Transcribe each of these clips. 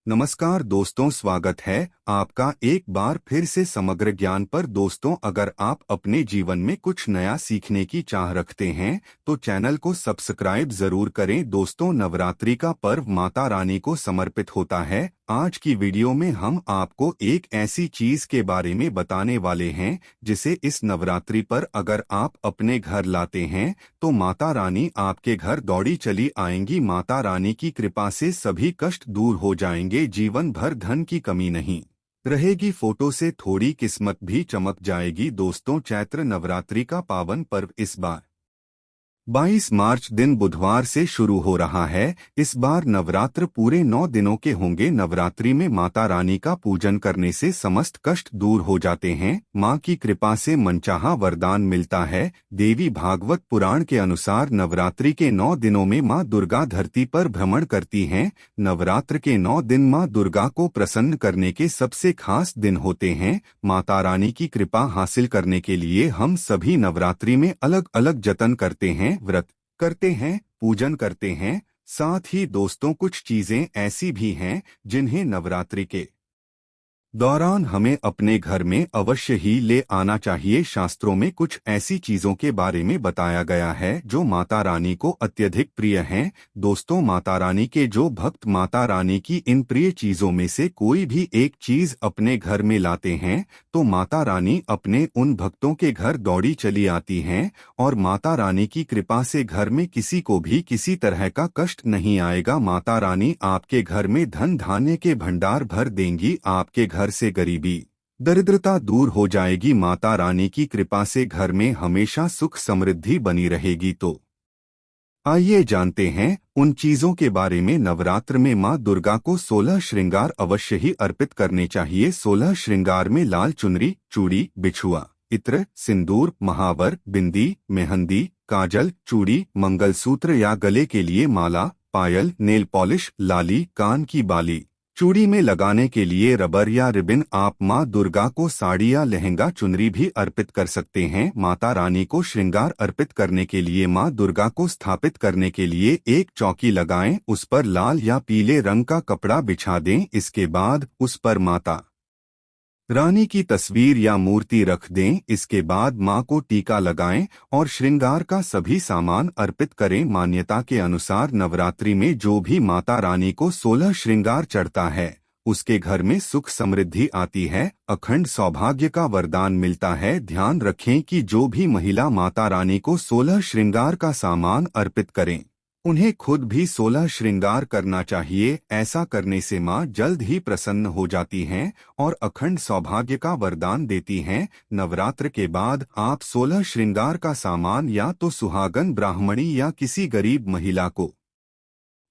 नमस्कार दोस्तों, स्वागत है आपका एक बार फिर से समग्र ज्ञान पर। दोस्तों, अगर आप अपने जीवन में कुछ नया सीखने की चाह रखते हैं तो चैनल को सब्सक्राइब जरूर करें। दोस्तों, नवरात्रि का पर्व माता रानी को समर्पित होता है। आज की वीडियो में हम आपको एक ऐसी चीज के बारे में बताने वाले हैं जिसे इस नवरात्रि पर अगर आप अपने घर लाते हैं तो माता रानी आपके घर दौड़ी चली आएंगी। माता रानी की कृपा से सभी कष्ट दूर हो जाएंगे, जीवन भर धन की कमी नहीं रहेगी, फोटो से थोड़ी किस्मत भी चमक जाएगी। दोस्तों, चैत्र नवरात्रि का पावन पर्व इस बार 22 मार्च दिन बुधवार से शुरू हो रहा है। इस बार नवरात्र पूरे 9 दिनों के होंगे। नवरात्रि में माता रानी का पूजन करने से समस्त कष्ट दूर हो जाते हैं। मां की कृपा से मनचाहा वरदान मिलता है। देवी भागवत पुराण के अनुसार नवरात्रि के 9 दिनों में मां दुर्गा धरती पर भ्रमण करती हैं। नवरात्र के 9 दिन मां दुर्गा को प्रसन्न करने के सबसे खास दिन होते हैं। माता रानी की कृपा हासिल करने के लिए हम सभी नवरात्रि में अलग अलग जतन करते हैं, व्रत करते हैं, पूजन करते हैं। साथ ही दोस्तों, कुछ चीजें ऐसी भी हैं जिन्हें नवरात्रि के दौरान हमें अपने घर में अवश्य ही ले आना चाहिए। शास्त्रों में कुछ ऐसी चीजों के बारे में बताया गया है जो माता रानी को अत्यधिक प्रिय हैं। दोस्तों, माता रानी के जो भक्त माता रानी की इन प्रिय चीजों में से कोई भी एक चीज अपने घर में लाते हैं तो माता रानी अपने उन भक्तों के घर दौड़ी चली आती हैं और माता रानी की कृपा से घर में किसी को भी किसी तरह का कष्ट नहीं आएगा। माता रानी आपके घर में धन धान्य के भंडार भर देंगी। आपके घर से गरीबी दरिद्रता दूर हो जाएगी। माता रानी की कृपा से घर में हमेशा सुख समृद्धि बनी रहेगी। तो आइए जानते हैं उन चीजों के बारे में। नवरात्र में मां दुर्गा को 16 श्रृंगार अवश्य ही अर्पित करने चाहिए। 16 श्रृंगार में लाल चुनरी, चूड़ी, बिछुआ, इत्र, सिंदूर, महावर, बिंदी, मेहंदी, काजल, चूड़ी, मंगलसूत्र या गले के लिए माला, पायल, नेल पॉलिश, लाली, कान की बाली, चूड़ी में लगाने के लिए रबर या रिबन। आप मां दुर्गा को साड़ी या लहंगा, चुनरी भी अर्पित कर सकते हैं। माता रानी को श्रृंगार अर्पित करने के लिए मां दुर्गा को स्थापित करने के लिए एक चौकी लगाएं, उस पर लाल या पीले रंग का कपड़ा बिछा दें। इसके बाद उस पर माता रानी की तस्वीर या मूर्ति रख दें। इसके बाद मां को टीका लगाएं और श्रृंगार का सभी सामान अर्पित करें। मान्यता के अनुसार नवरात्रि में जो भी माता रानी को 16 श्रृंगार चढ़ता है उसके घर में सुख समृद्धि आती है, अखंड सौभाग्य का वरदान मिलता है। ध्यान रखें कि जो भी महिला माता रानी को 16 श्रृंगार का सामान अर्पित करें उन्हें खुद भी 16 श्रृंगार करना चाहिए। ऐसा करने से मां जल्द ही प्रसन्न हो जाती हैं और अखंड सौभाग्य का वरदान देती हैं। नवरात्र के बाद आप 16 श्रृंगार का सामान या तो सुहागन ब्राह्मणी या किसी गरीब महिला को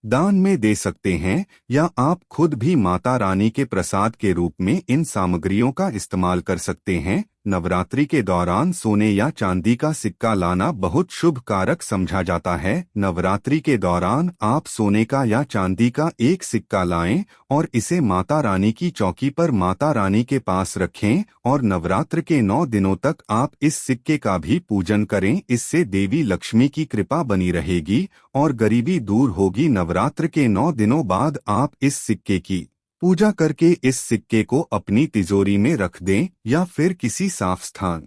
दान में दे सकते हैं या आप खुद भी माता रानी के प्रसाद के रूप में इन सामग्रियों का इस्तेमाल कर सकते हैं। नवरात्रि के दौरान सोने या चांदी का सिक्का लाना बहुत शुभ कारक समझा जाता है। नवरात्रि के दौरान आप सोने का या चांदी का एक सिक्का लाएं और इसे माता रानी की चौकी पर माता रानी के पास रखें और नवरात्र के 9 दिनों तक आप इस सिक्के का भी पूजन करें। इससे देवी लक्ष्मी की कृपा बनी रहेगी और गरीबी दूर होगी। नवरात्र के 9 दिनों बाद आप इस सिक्के की पूजा करके इस सिक्के को अपनी तिजोरी में रख दें या फिर किसी साफ स्थान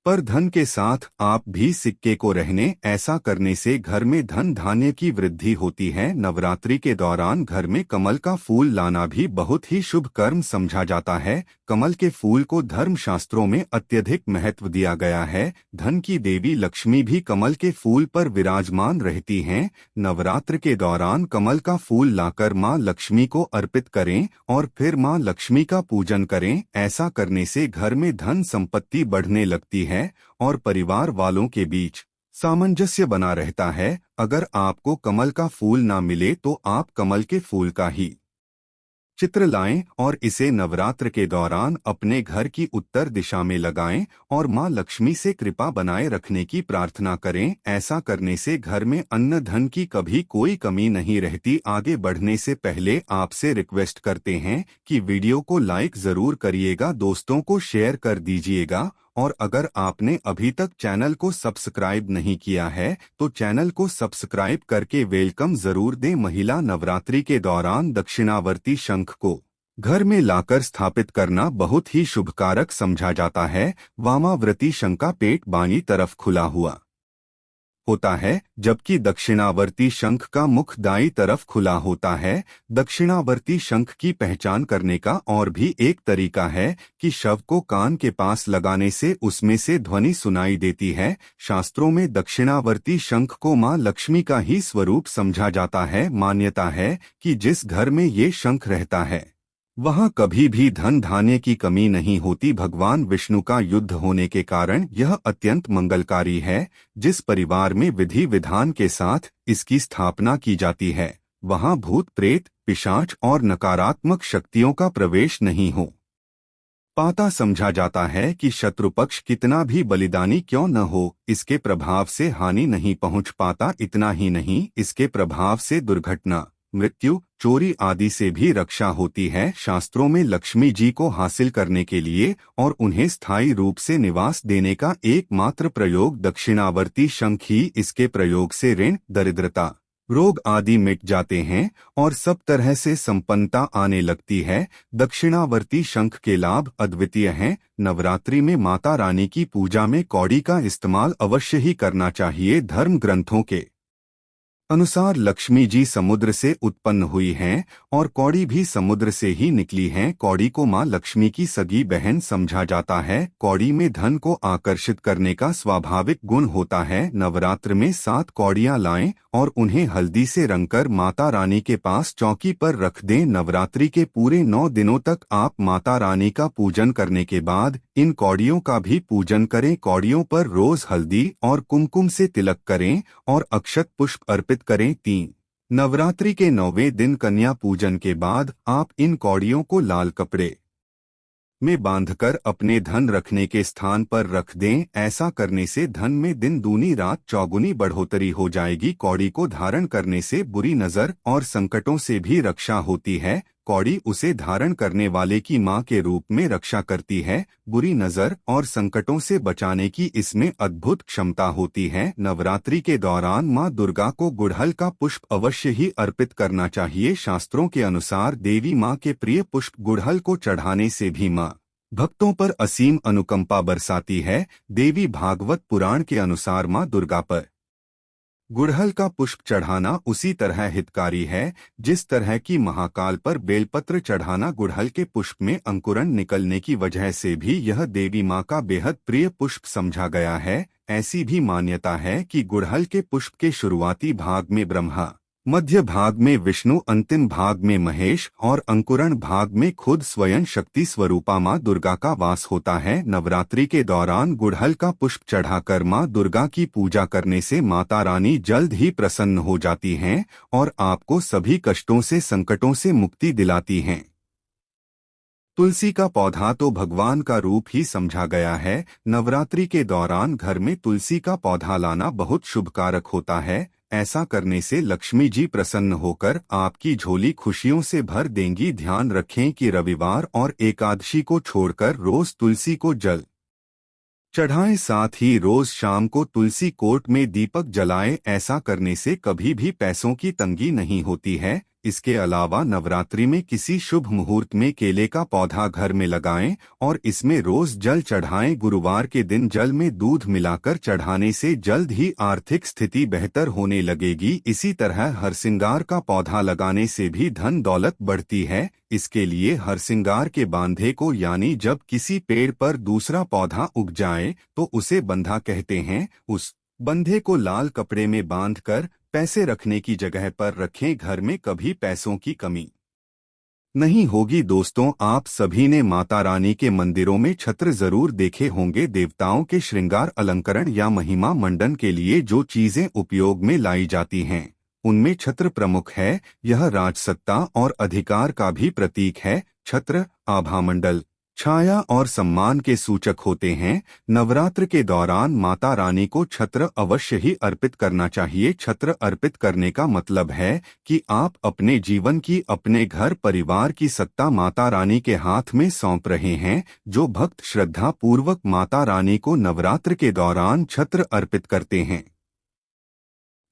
पर धन के साथ आप भी सिक्के को रहने। ऐसा करने से घर में धन धान्य की वृद्धि होती है। नवरात्रि के दौरान घर में कमल का फूल लाना भी बहुत ही शुभ कर्म समझा जाता है। कमल के फूल को धर्म शास्त्रों में अत्यधिक महत्व दिया गया है। धन की देवी लक्ष्मी भी कमल के फूल पर विराजमान रहती हैं। नवरात्र के दौरान कमल का फूल लाकर मां लक्ष्मी को अर्पित करें और फिर मां लक्ष्मी का पूजन करें। ऐसा करने से घर में धन संपत्ति बढ़ने लगती है और परिवार वालों के बीच सामंजस्य बना रहता है। अगर आपको कमल का फूल ना मिले तो आप कमल के फूल का ही चित्र लाएं और इसे नवरात्र के दौरान अपने घर की उत्तर दिशा में लगाएं और मां लक्ष्मी से कृपा बनाए रखने की प्रार्थना करें। ऐसा करने से घर में अन्न धन की कभी कोई कमी नहीं रहती। आगे बढ़ने से पहले आपसे रिक्वेस्ट करते हैं कि वीडियो को लाइक जरूर करिएगा, दोस्तों को शेयर कर दीजिएगा और अगर आपने अभी तक चैनल को सब्सक्राइब नहीं किया है तो चैनल को सब्सक्राइब करके वेलकम जरूर दें। महिला नवरात्रि के दौरान दक्षिणावर्ती शंख को घर में लाकर स्थापित करना बहुत ही शुभकारक समझा जाता है। वामावर्ती शंख का पेट बाईं तरफ खुला हुआ होता है, जबकि दक्षिणावर्ती शंख का मुख दाईं तरफ खुला होता है। दक्षिणावर्ती शंख की पहचान करने का और भी एक तरीका है कि शव को कान के पास लगाने से उसमें से ध्वनि सुनाई देती है। शास्त्रों में दक्षिणावर्ती शंख को मां लक्ष्मी का ही स्वरूप समझा जाता है। मान्यता है कि जिस घर में ये शंख रहता है वहां कभी भी धन धान्य की कमी नहीं होती। भगवान विष्णु का युद्ध होने के कारण यह अत्यंत मंगलकारी है। जिस परिवार में विधि विधान के साथ इसकी स्थापना की जाती है वहां भूत प्रेत पिशाच और नकारात्मक शक्तियों का प्रवेश नहीं हो पाता। समझा जाता है कि शत्रुपक्ष कितना भी बलिदानी क्यों न हो, इसके प्रभाव से हानि नहीं पहुंच पाता। इतना ही नहीं, इसके प्रभाव से दुर्घटना मृत्यु चोरी आदि से भी रक्षा होती है। शास्त्रों में लक्ष्मी जी को हासिल करने के लिए और उन्हें स्थायी रूप से निवास देने का एकमात्र प्रयोग दक्षिणावर्ती शंख ही। इसके प्रयोग से ऋण दरिद्रता रोग आदि मिट जाते हैं और सब तरह से संपन्नता आने लगती है। दक्षिणावर्ती शंख के लाभ अद्वितीय हैं। नवरात्रि में माता रानी की पूजा में कौड़ी का इस्तेमाल अवश्य ही करना चाहिए। धर्म ग्रंथों के अनुसार लक्ष्मी जी समुद्र से उत्पन्न हुई हैं और कौड़ी भी समुद्र से ही निकली हैं। कौड़ी को मां लक्ष्मी की सगी बहन समझा जाता है। कौड़ी में धन को आकर्षित करने का स्वाभाविक गुण होता है। नवरात्र में 7 कौड़ियां लाएं और उन्हें हल्दी से रंगकर माता रानी के पास चौकी पर रख दें। नवरात्रि के पूरे 9 दिनों तक आप माता रानी का पूजन करने के बाद इन कौड़ियों का भी पूजन करें। कौड़ियों पर रोज हल्दी और कुमकुम से तिलक करें और अक्षत पुष्प अर्पित करें। 3 नवरात्रि के 9वें दिन कन्या पूजन के बाद आप इन कौड़ियों को लाल कपड़े में बांधकर अपने धन रखने के स्थान पर रख दें। ऐसा करने से धन में दिन दूनी रात चौगुनी बढ़ोतरी हो जाएगी। कौड़ी को धारण करने से बुरी नजर और संकटों से भी रक्षा होती है। कौड़ी उसे धारण करने वाले की मां के रूप में रक्षा करती है। बुरी नजर और संकटों से बचाने की इसमें अद्भुत क्षमता होती है। नवरात्रि के दौरान मां दुर्गा को गुड़हल का पुष्प अवश्य ही अर्पित करना चाहिए। शास्त्रों के अनुसार देवी मां के प्रिय पुष्प गुड़हल को चढ़ाने से भी मां भक्तों पर असीम अनुकंपा बरसाती है। देवी भागवत पुराण के अनुसार मां दुर्गा पर गुड़हल का पुष्प चढ़ाना उसी तरह हितकारी है जिस तरह की महाकाल पर बेलपत्र चढ़ाना। गुड़हल के पुष्प में अंकुरण निकलने की वजह से भी यह देवी मां का बेहद प्रिय पुष्प समझा गया है। ऐसी भी मान्यता है कि गुड़हल के पुष्प के शुरुआती भाग में ब्रह्मा, मध्य भाग में विष्णु, अंतिम भाग में महेश और अंकुरण भाग में खुद स्वयं शक्ति स्वरूपा मां दुर्गा का वास होता है। नवरात्रि के दौरान गुड़हल का पुष्प चढ़ाकर मां दुर्गा की पूजा करने से माता रानी जल्द ही प्रसन्न हो जाती हैं और आपको सभी कष्टों से संकटों से मुक्ति दिलाती हैं। तुलसी का पौधा तो भगवान का रूप ही समझा गया है। नवरात्रि के दौरान घर में तुलसी का पौधा लाना बहुत शुभकारक होता है। ऐसा करने से लक्ष्मी जी प्रसन्न होकर आपकी झोली खुशियों से भर देंगी। ध्यान रखें कि रविवार और एकादशी को छोड़कर रोज तुलसी को जल चढ़ाएं। साथ ही रोज शाम को तुलसी कोट में दीपक जलाएं। ऐसा करने से कभी भी पैसों की तंगी नहीं होती है। इसके अलावा नवरात्रि में किसी शुभ मुहूर्त में केले का पौधा घर में लगाएं और इसमें रोज जल चढ़ाएं। गुरुवार के दिन जल में दूध मिलाकर चढ़ाने से जल्द ही आर्थिक स्थिति बेहतर होने लगेगी। इसी तरह हरसिंगार का पौधा लगाने से भी धन दौलत बढ़ती है। इसके लिए हरसिंगार के बांधे को यानी जब किसी पेड़ पर दूसरा पौधा उग जाए तो उसे बंधा कहते हैं। उस बंधे को लाल कपड़े में बांधकर पैसे रखने की जगह पर रखें। घर में कभी पैसों की कमी नहीं होगी। दोस्तों, आप सभी ने माता रानी के मंदिरों में छत्र जरूर देखे होंगे। देवताओं के श्रृंगार अलंकरण या महिमा मंडन के लिए जो चीजें उपयोग में लाई जाती हैं उनमें छत्र प्रमुख है। यह राजसत्ता और अधिकार का भी प्रतीक है। छत्र, आभामंडल, छाया और सम्मान के सूचक होते हैं। नवरात्र के दौरान माता रानी को छत्र अवश्य ही अर्पित करना चाहिए। छत्र अर्पित करने का मतलब है कि आप अपने जीवन की, अपने घर परिवार की सत्ता माता रानी के हाथ में सौंप रहे हैं। जो भक्त श्रद्धा पूर्वक माता रानी को नवरात्र के दौरान छत्र अर्पित करते हैं,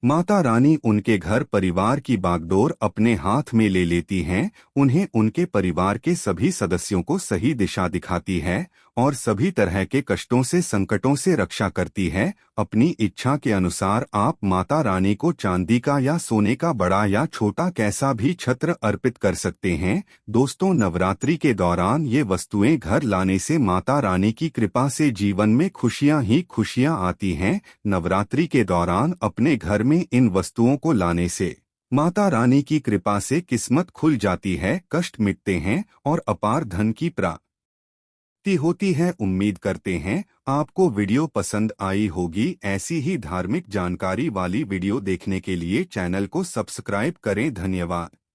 माता रानी उनके घर परिवार की बागडोर अपने हाथ में ले लेती हैं, उन्हें उनके परिवार के सभी सदस्यों को सही दिशा दिखाती है और सभी तरह के कष्टों से, संकटों से रक्षा करती है। अपनी इच्छा के अनुसार आप माता रानी को चांदी का या सोने का बड़ा या छोटा कैसा भी छत्र अर्पित कर सकते हैं। दोस्तों, नवरात्रि के दौरान ये वस्तुएं घर लाने से माता रानी की कृपा से जीवन में खुशियां ही खुशियां आती हैं। नवरात्रि के दौरान अपने घर में इन वस्तुओं को लाने से माता रानी की कृपा से किस्मत खुल जाती है, कष्ट मिटते हैं और अपार धन की प्राप्ति होती है। उम्मीद करते हैं आपको वीडियो पसंद आई होगी। ऐसी ही धार्मिक जानकारी वाली वीडियो देखने के लिए चैनल को सब्सक्राइब करें। धन्यवाद।